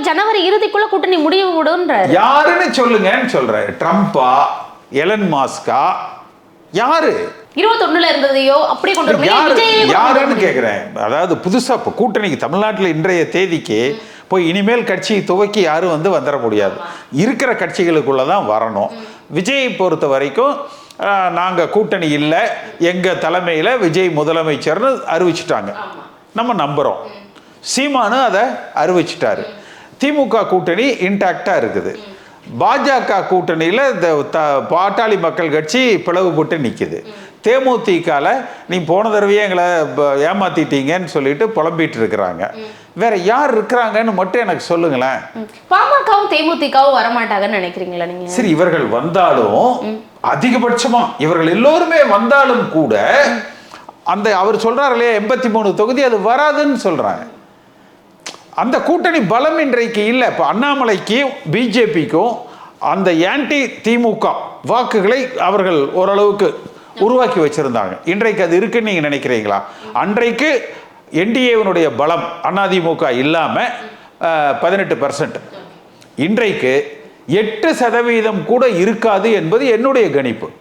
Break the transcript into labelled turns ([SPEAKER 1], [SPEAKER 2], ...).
[SPEAKER 1] ஜனவரி இறுதிக்குள்ள கூட்டணி முடிவு விடுன்றாரு.
[SPEAKER 2] யாருன்னு சொல்லுங்கன்னு சொல்றாரு. ட்ரம்பா, எலன் மாஸ்கா, யாரு
[SPEAKER 1] 21ல இருந்ததையோ அப்படி கொண்டு
[SPEAKER 2] யாருன்னு கேக்குறேன். அதாவது புதுசா இப்போ கூட்டணிக்கு தமிழ்நாட்டில் இன்றைய தேதிக்கு போய் இனிமேல் கட்சியை துவக்கி யாரும் வந்துட முடியாது. இருக்கிற கட்சிகளுக்குள்ள தான் வரணும். விஜயை பொறுத்த வரைக்கும் நாங்கள் கூட்டணி இல்லை, எங்கள் தலைமையில் விஜய் முதலமைச்சர்னு அறிவிச்சிட்டாங்க, நம்ம நம்புகிறோம். சீமானு அதை அறிவிச்சிட்டாரு. திமுக கூட்டணி இன்டாக்டாக இருக்குது. பாஜக கூட்டணியில் இந்த பாட்டாளி மக்கள் கட்சி பிளவுபட்டு நிற்குது. தேமுதிகல நீ போன தடவையே எங்களை ஏமாத்திட்டீங்கன்னு சொல்லிட்டு புலம்பிட்டு இருக்கிறாங்க. வேற யார் இருக்கிறாங்கன்னு மட்டும் எனக்கு சொல்லுங்களேன்.
[SPEAKER 1] பாமகவும் தேமுதிகவும் வரமாட்டாங்கன்னு நினைக்கிறீங்களா நீங்க?
[SPEAKER 2] சரி, இவர்கள் வந்தாலும் அதிகபட்சமா இவர்கள் எல்லோருமே வந்தாலும் கூட அந்த அவர் சொல்றாரு இல்லையா 83 தொகுதி அது வராதுன்னு சொல்றாங்க. அந்த கூட்டணி பலம் இன்றைக்கு இல்லை. இப்போ அண்ணாமலைக்கும் பிஜேபிக்கும் அந்த ஆன்டி திமுக வாக்குகளை அவர்கள் ஓரளவுக்கு உருவாக்கி வச்சிருந்தாங்க. இன்றைக்கு அது இருக்குன்னு நீங்க நினைக்கிறீங்களா? அன்றைக்கு என்டிஏவினுடைய பலம் அதிமுக இல்லாம 18%, இன்றைக்கு 8% கூட இருக்காது என்பது என்னுடைய கணிப்பு.